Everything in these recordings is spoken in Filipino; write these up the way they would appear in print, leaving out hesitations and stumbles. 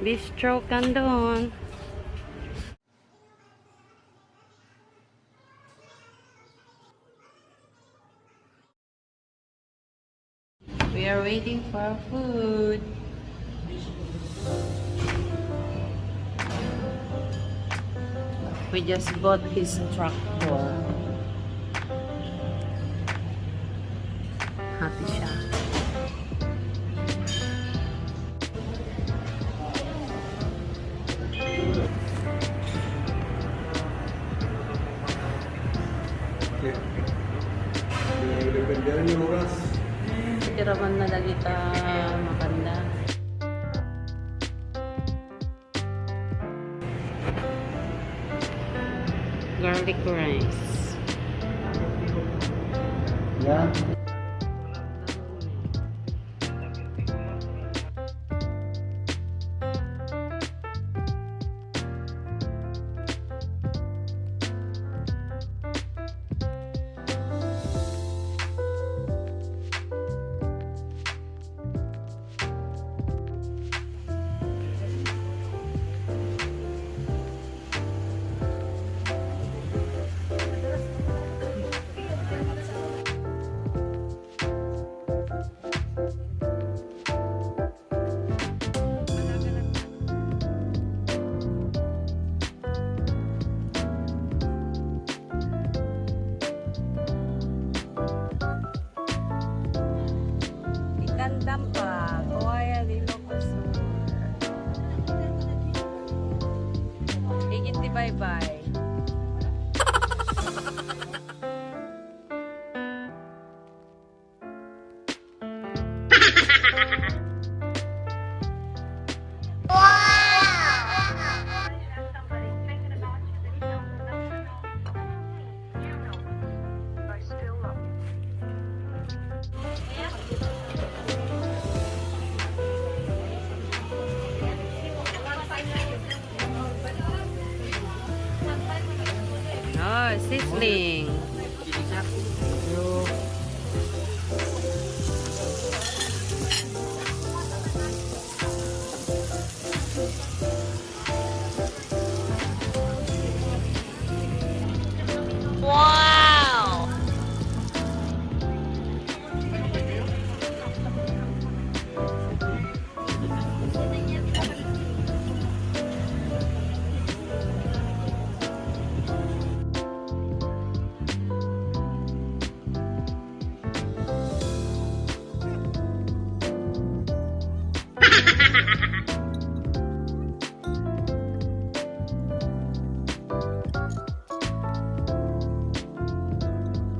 Bistro Candon. We are waiting for our food. We just bought his tractor. Happy siya. Depende yung oras. Tiraman na lagi ta makanda. Garlic rice. Yeah. Dampa, Kuya Ilocano. Higit di bye-bye. Oh, sizzling. Wow!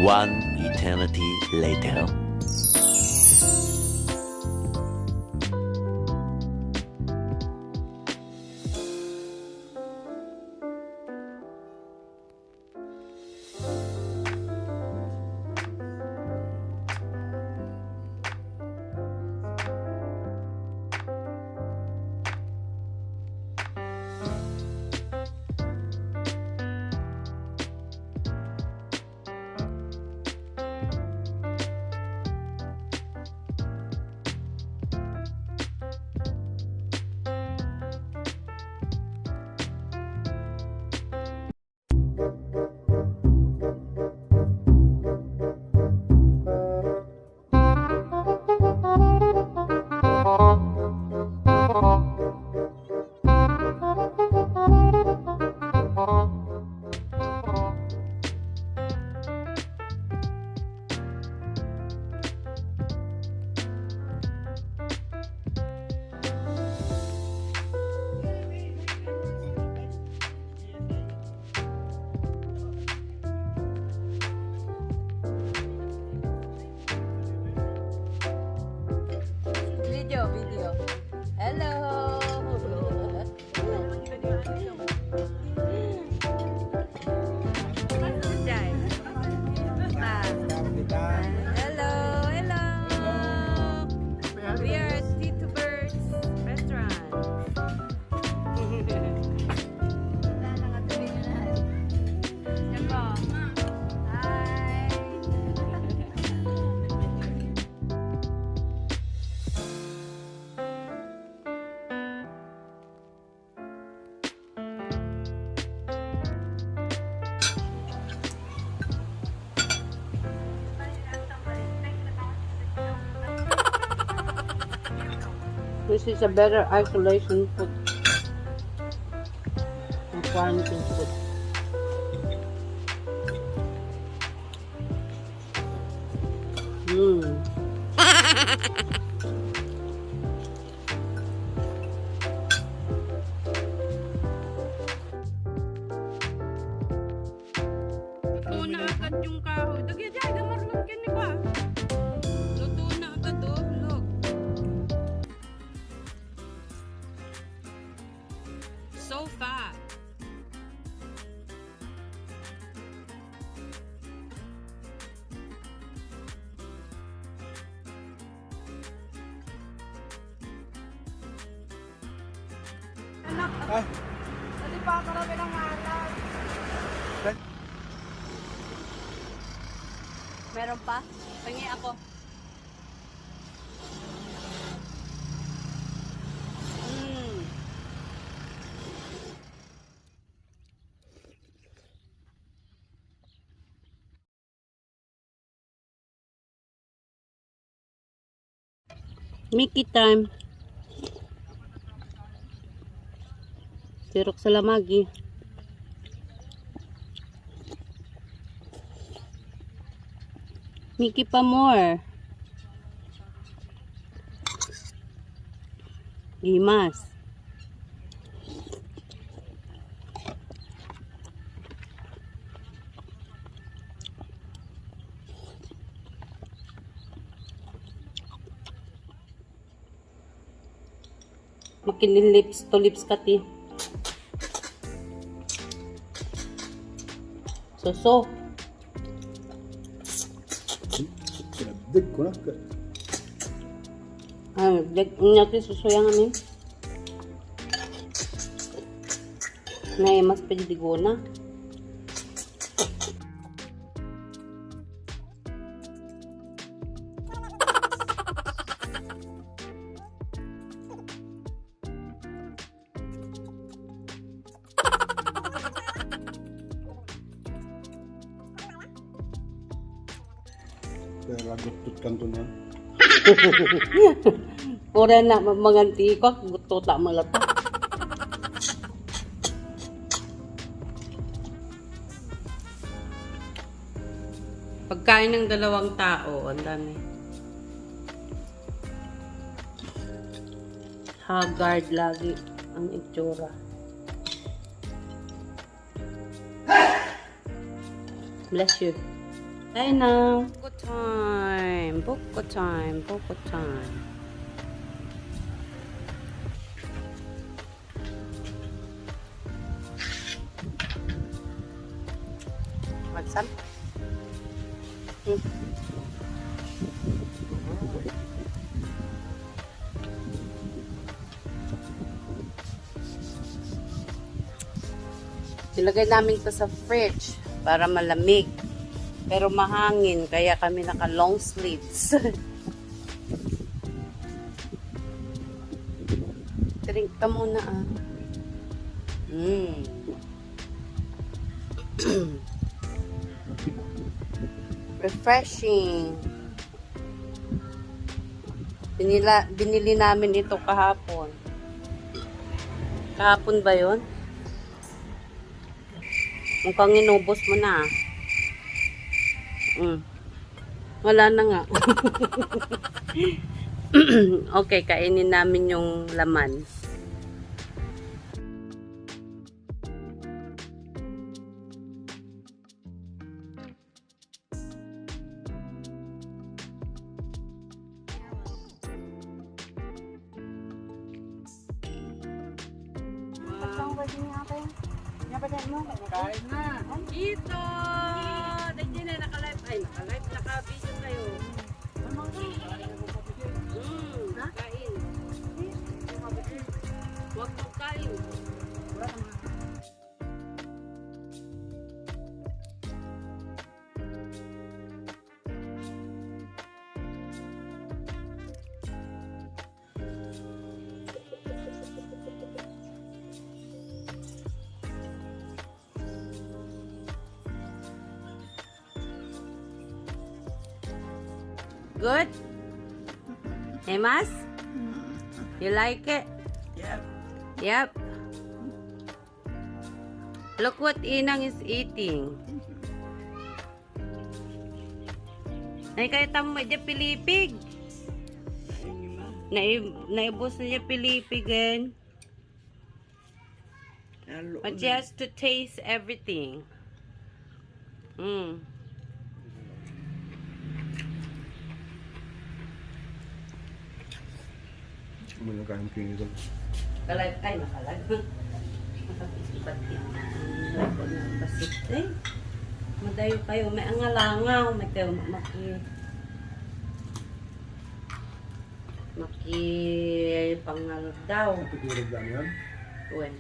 One eternity later. Video. Hello. This is a better isolation food. Quarantine food. Luto na agad yung kahoy. Dagyan dyan, gamarlog yan ni ba? Luto na agad, oh. Look. So fast. Anak, hindi pa karami ng anak. Meron pa? Pangi ako. Mickey time. Sirok sa lamagi. Mickey pa more. Gimas. Makinin lips to lips kati. So. Pinagdig ko na ka. Natin susuyang amin. Mas pedigo na. Kaya ragot kanto na. Ora na manganti ko, gusto ta malata. Pagkain ng dalawang tao, ang dami. Haggard lagi ang itsura. Bless you. Ay na. Buko time. Magsan? Nilagay namin ito sa fridge para malamig. Pero mahangin, kaya kami naka long sleeves. Drink ka muna ah. Refreshing. Binili namin ito kahapon. Kahapon ba yun? Mukhang inubos mo na. Wala na nga. Okay, kainin namin yung laman. Kain na. Tito! Dahil na naka-live. Ay, naka-live. Naka-video kayo. Kain. Huwag mong kain. Good? Hey, Mas? You like it? Yep. Yep. Look what Inang is eating. Ay, kaya tamo dyan pilipig. Naibos na dyan pilipigan. But she has to taste everything. Ano kain king ito? Kalag, ay nakalag. Nakapisipat yan. Lako na ang basit eh. Madayo kayo, may angalangaw. May kayo pangal daw. Pagkirog lang yan? Uwan.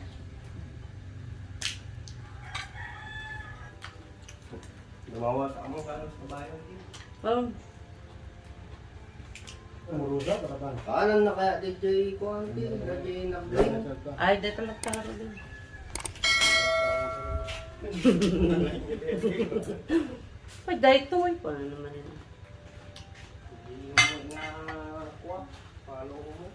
Nawawa sa amo ka sa bayan. Oh, Murusa, karaban. Kanan na kaya DJ Kuanti, DJ Nabling. ay, dito lang taro din. Ay, dahil ito ay paano naman yun. Hindi mo nga kuha. Follow mo.